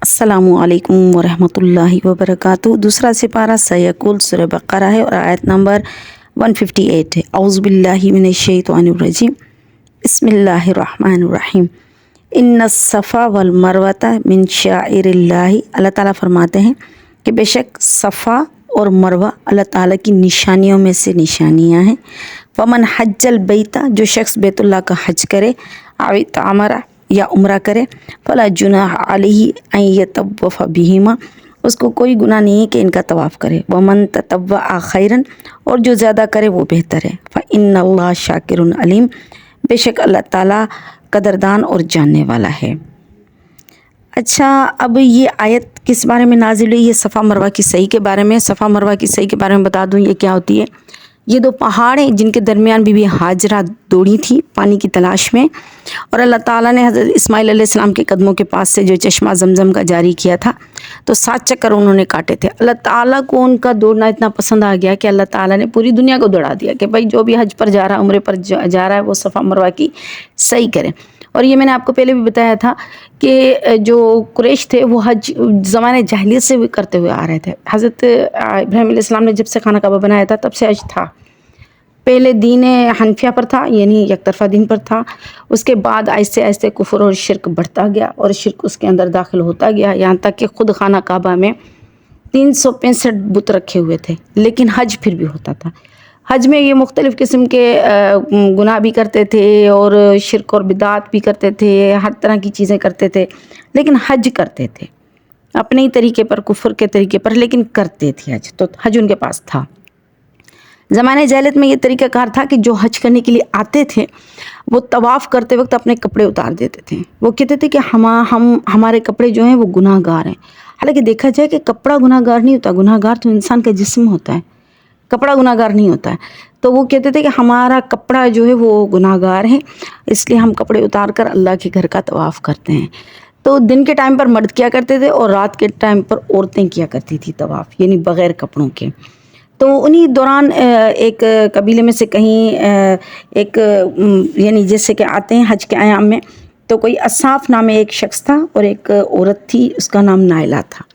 अस्सलामु अलैकुम वरहमतुल्लाहि वबरकातुहू। दूसरा सिपारा सयकुल सूरह बक़रा है और आयत नंबर 158 है। औज़ु बिल्लाहि मिनश्शैतानिर रजीम। बिस्मिल्लाहिर्रहमानिर्रहीम। इन्नस सफ़ा वल मरवता मिन शाइरिल्लाहि। अल्लाह ताला फरमाते हैं कि बेशक सफ़ा और मरवा अल्लाह ताला की निशानियों में से निशानियां हैं। फमन हज्जल बैता, जो शख्स बैतुल्लाह का हज करे, आव तमरा या उम्रा करे, फला जुनाह अलैहि अन यतव्वफ़ बिहिमा, उसको कोई गुनाह नहीं है कि इनका तवाफ़ करे। वमन ततव्वअ खैरन, और जो ज़्यादा करे वो बेहतर है। फ़इन्नल्लाह शाकिरुन अलीम, बेशक अल्लाह ताला कदरदान और जानने वाला है। अच्छा, अब ये आयत किस बारे में नाजिल हुई? ये सफ़ा मरवा की सही के बारे में। सफ़ा मरवा की सही के बारे में बता दूं ये क्या होती है। ये दो पहाड़ हैं जिनके दरमियान बीबी हाजरा दौड़ी थी पानी की तलाश में, और अल्लाह ताला ने हज़रत इस्माइल अलैहिस्सलाम के कदमों के पास से जो चश्मा ज़मज़म का जारी किया था, तो 7 चक्कर उन्होंने काटे थे। अल्लाह ताला को उनका दौड़ना इतना पसंद आ गया कि अल्लाह ताला ने पूरी दुनिया को दौड़ा दिया कि भाई जो भी हज पर जा रहा है, उम्रे पर जा रहा है, वो सफ़ा मरवा की सही करे। और ये मैंने आपको पहले भी बताया था कि जो कुरैश थे वो हज ज़माने जाहिलियत से भी करते हुए आ रहे थे। हज़रत इब्राहीम अलैहिस्सलाम ने जब से खाना काबा बनाया था तब से हज था। पहले दीन हनफिया पर था, यानी एक तरफा दीन पर था। उसके बाद आहिस्ते आहिस्ते कुफर और शिरक बढ़ता गया और शिरक उसके अंदर दाखिल होता गया, यहाँ तक कि खुद खाना काबा में 365 बुत रखे हुए थे, लेकिन हज फिर भी होता था। हज में ये मुख्तलिफ़ किस्म के गुनाह भी करते थे और शिरक और बिदात भी करते थे, हर तरह की चीज़ें करते थे, लेकिन हज करते थे अपने ही तरीके पर, कुफर के तरीके पर, लेकिन करते थे हज। तो हज उनके पास था। ज़माने जाहिलियत में ये तरीक़ाकार था कि जो हज करने के लिए आते थे वो तवाफ़ करते वक्त अपने कपड़े उतार देते थे। वो कहते थे कि हमारे कपड़े जो हैं वो गुनाहगार हैं। हालांकि देखा जाए कि कपड़ा गुनाहगार नहीं होता, गुनाहगार तो इंसान का जिस्म होता है, कपड़ा गुनाहगार नहीं होता है। तो वो कहते थे कि हमारा कपड़ा जो है वो गुनाहगार है, इसलिए हम कपड़े उतार कर अल्लाह के घर का तवाफ़ करते हैं। तो दिन के टाइम पर मर्द किया करते थे और रात के टाइम पर औरतें किया करती थी तवाफ़, यानी बग़ैर कपड़ों के। तो उन्हीं दौरान एक कबीले में से कहीं एक यानी जैसे कि आते हैं हज के अयाम में, तो कोई असाफ नाम एक शख्स था और एक औरत थी, उसका नाम नायला था।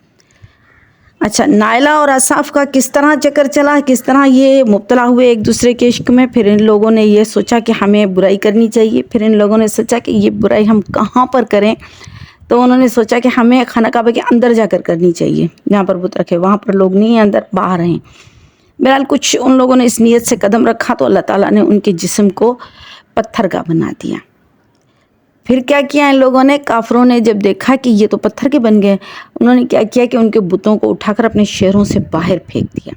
अच्छा, नायला और असाफ का किस तरह चक्कर चला, किस तरह ये मुब्तला हुए एक दूसरे के इश्क में। फिर इन लोगों ने ये सोचा कि हमें बुराई करनी चाहिए। फिर इन लोगों ने सोचा कि ये बुराई हम कहाँ पर करें, तो उन्होंने सोचा कि हमें खाना काबा के अंदर जाकर करनी चाहिए, जहाँ पर बुत रखे वहाँ पर लोग नहीं हैं, अंदर बाहर हैं। बहरहाल कुछ उन लोगों ने इस नीयत से कदम रखा तो अल्लाह ताला ने उनके जिस्म को पत्थर का बना दिया। फिर क्या किया इन लोगों ने, काफरों ने जब देखा कि ये तो पत्थर के बन गए, उन्होंने क्या किया कि उनके बुतों को उठाकर अपने शहरों से बाहर फेंक दिया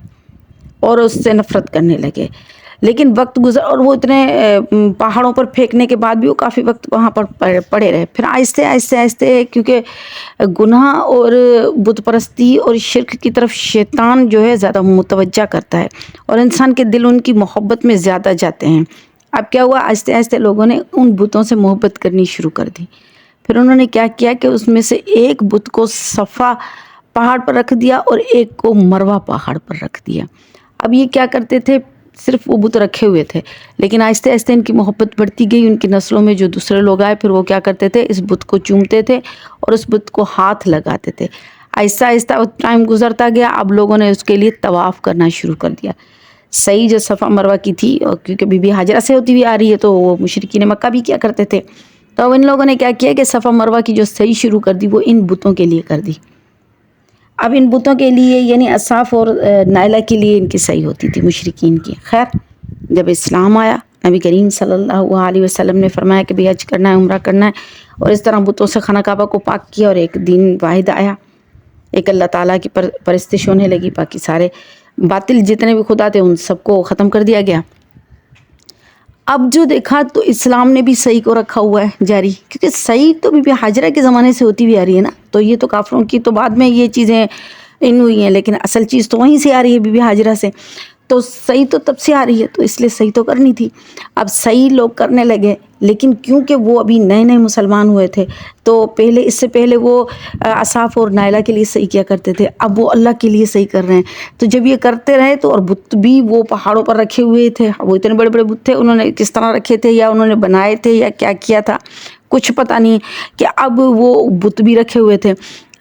और उससे नफरत करने लगे। लेकिन वक्त गुजर और वो इतने पहाड़ों पर फेंकने के बाद भी वो काफ़ी वक्त वहाँ पर पड़े रहे। फिर आहिस्ते आहिस्ते आहिस्ते, क्योंकि गुनाह और बुत परस्ती और शिरक की तरफ शैतान जो है ज़्यादा मुतवज्जा करता है और इंसान के दिल उनकी मोहब्बत में ज़्यादा जाते हैं। अब क्या हुआ, आहिस्ते आहिस्ते लोगों ने उन बुतों से मोहब्बत करनी शुरू कर दी। फिर उन्होंने क्या किया कि उसमें से एक बुत को सफ़ा पहाड़ पर रख दिया और एक को मरवा पहाड़ पर रख दिया। अब ये क्या करते थे, सिर्फ वो बुत रखे हुए थे, लेकिन आहिस्ते आहिस्ते इनकी मोहब्बत बढ़ती गई। उनकी नस्लों में जो दूसरे लोग आए, फिर वो क्या करते थे, इस बुत को चूमते थे और उस बुत को हाथ लगाते थे। आहिस्ता आहिस्ता टाइम गुजरता गया। अब लोगों ने उसके लिए तवाफ़ करना शुरू कर दिया। सही जो सफ़ा मरवा की थी, और क्योंकि बीबी हाजरा से होती हुई आ रही है, तो वो मुशरिकीन मक्का भी क्या करते थे। तो अब इन लोगों ने क्या किया कि सफ़ा मरवा की जो सही शुरू कर दी वो इन बुतों के लिए कर दी। अब इन बुतों के लिए यानी असाफ और नायला के लिए इनकी सही होती थी मुशरिकीन की। खैर, जब इस्लाम आया, नबी करीम सल्लल्लाहु अलैहि वसल्लम ने फरमाया कि भाई हज करना है, उम्रा करना है, और इस तरह बुतों से खाना काबा को पाक किया और एक दीन वाहिद आया, एक अल्लाह ताला की परस्तिश होने लगी। बाकी सारे बातिल जितने भी खुदा थे उन सबको ख़त्म कर दिया गया। अब जो देखा तो इस्लाम ने भी सही को रखा हुआ है जारी, क्योंकि सही तो बीबी हाजरा के ज़माने से होती हुई आ रही है ना। तो ये तो काफरों की तो बाद में ये चीज़ें इन हुई हैं, लेकिन असल चीज़ तो वहीं से आ रही है बीबी हाजरा से। तो सही तो तब से आ रही है, तो इसलिए सही तो करनी थी। अब सही लोग करने लगे, लेकिन क्योंकि वो अभी नए नए मुसलमान हुए थे, तो पहले इससे पहले वो असाफ और नायला के लिए सही किया करते थे, अब वो अल्लाह के लिए सही कर रहे हैं। तो जब ये करते रहे तो, और बुत भी वो पहाड़ों पर रखे हुए थे, वो इतने बड़े बड़े बुत थे, उन्होंने किस तरह रखे थे या उन्होंने बनाए थे या क्या किया था कुछ पता नहीं, कि अब वो बुत भी रखे हुए थे।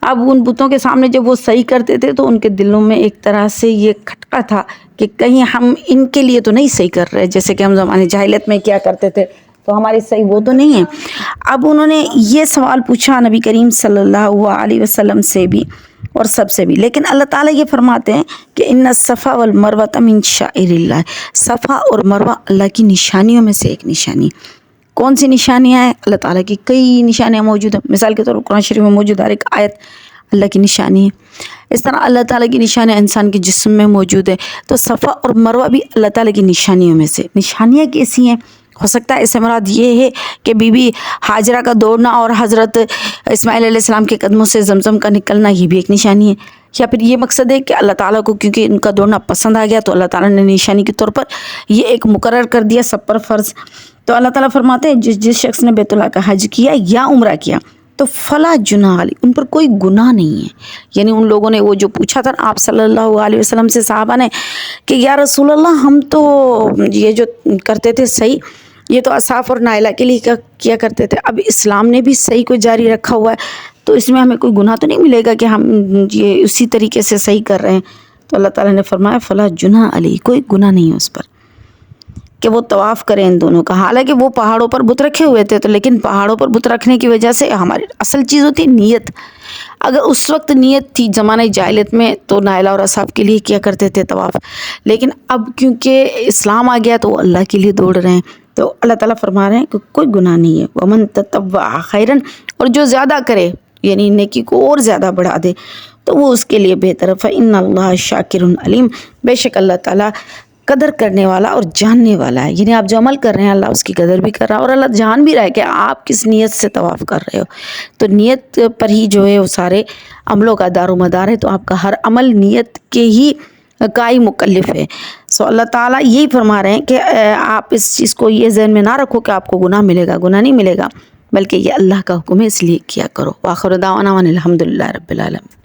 اب ان بتوں کے سامنے جب وہ صحیح کرتے تھے تو ان کے دلوں میں ایک طرح سے یہ کھٹکا تھا کہ کہیں ہم ان کے لیے تو نہیں صحیح کر رہے، جیسے کہ ہم زمانے جاہلیت میں کیا کرتے تھے تو ہماری صحیح وہ تو نہیں ہے۔ اب انہوں نے یہ سوال پوچھا نبی کریم صلی اللہ علیہ وسلم سے بھی اور سب سے بھی، لیکن اللہ تعالیٰ یہ فرماتے ہیں کہ ان الصفا والمروۃ من شعائر اللہ، صفا اور مروہ اللہ کی نشانیوں میں سے ایک نشانی۔ کون سی نشانیاں ہیں؟ اللہ تعالیٰ کی کئی نشانیاں موجود ہیں، مثال کے طور پر قرآن شریف میں موجود ہر ایک آیت اللہ کی نشانی ہے، اس طرح اللہ تعالیٰ کی نشانیاں انسان کے جسم میں موجود ہے، تو صفا اور مروہ بھی اللہ تعالیٰ کی نشانیوں میں سے۔ نشانیاں کیسی ہیں؟ ہو سکتا ہے اس سے مراد یہ ہے کہ بی بی ہاجرہ کا دوڑنا اور حضرت اسماعیل علیہ السلام کے قدموں سے زمزم کا نکلنا یہ بھی ایک نشانی ہے، یا پھر یہ مقصد ہے کہ اللہ تعالیٰ کو کیونکہ ان کا دوڑنا پسند آ گیا تو اللہ تعالیٰ نے نشانی کے طور پر یہ ایک مقرر کر دیا سب پر فرض۔ تو اللہ تعالیٰ فرماتے ہیں جس شخص نے بیت اللہ کا حج کیا یا عمرہ کیا تو فلا جناح علیہ، ان پر کوئی گناہ نہیں ہے۔ یعنی ان لوگوں نے وہ جو پوچھا تھا آپ صلی اللہ علیہ وسلم سے صحابہ نے کہ یا رسول اللہ ہم تو یہ جو کرتے تھے صحیح، یہ تو اصحاف اور نائلہ کے لیے کیا کرتے تھے، اب اسلام نے بھی صحیح کو جاری رکھا ہوا ہے تو اس میں ہمیں کوئی گناہ تو نہیں ملے گا کہ ہم یہ اسی طریقے سے صحیح کر رہے ہیں؟ تو اللہ تعالیٰ نے فرمایا فلا جناح علیہ، کوئی گناہ نہیں ہے اس پر کہ وہ طواف کریں ان دونوں کا۔ حالانکہ وہ پہاڑوں پر بت رکھے ہوئے تھے، تو لیکن پہاڑوں پر بت رکھنے کی وجہ سے ہماری اصل چیز ہوتی ہے نیت۔ اگر اس وقت نیت تھی زمانہ جاہلیت میں تو نائلہ اور اصحاب کے لیے کیا کرتے تھے طواف، لیکن اب کیونکہ اسلام آ گیا تو وہ اللہ کے لیے دوڑ رہے ہیں، تو اللہ تعالیٰ فرما رہے ہیں کہ کوئی گناہ نہیں ہے۔ وَمَن تَطَوَّعَ خَيْرًا، اور جو زیادہ کرے یعنی نیکی کو اور زیادہ بڑھا دے تو وہ اس کے لیے بہتر ہے۔ فَإِنَّ اللَّهَ شَاكِرٌ عَلِيمٌ، بے شک اللہ تعالیٰ قدر کرنے والا اور جاننے والا ہے، یعنی آپ جو عمل کر رہے ہیں اللہ اس کی قدر بھی کر رہا ہے، اور اللہ جان بھی رہا ہے کہ آپ کس نیت سے طواف کر رہے ہو، تو نیت پر ہی جو ہے وہ سارے عملوں کا دار و مدار ہے، تو آپ کا ہر عمل نیت کے ہی کا ہی مکلف ہے۔ سو اللہ تعالیٰ یہی فرما رہے ہیں کہ آپ اس چیز کو یہ ذہن میں نہ رکھو کہ آپ کو گناہ ملے گا، گناہ نہیں ملے گا، بلکہ یہ اللہ کا حکم ہے اس لیے کیا کرو۔ وآخر دعوانا ان الحمد للہ رب العالمین۔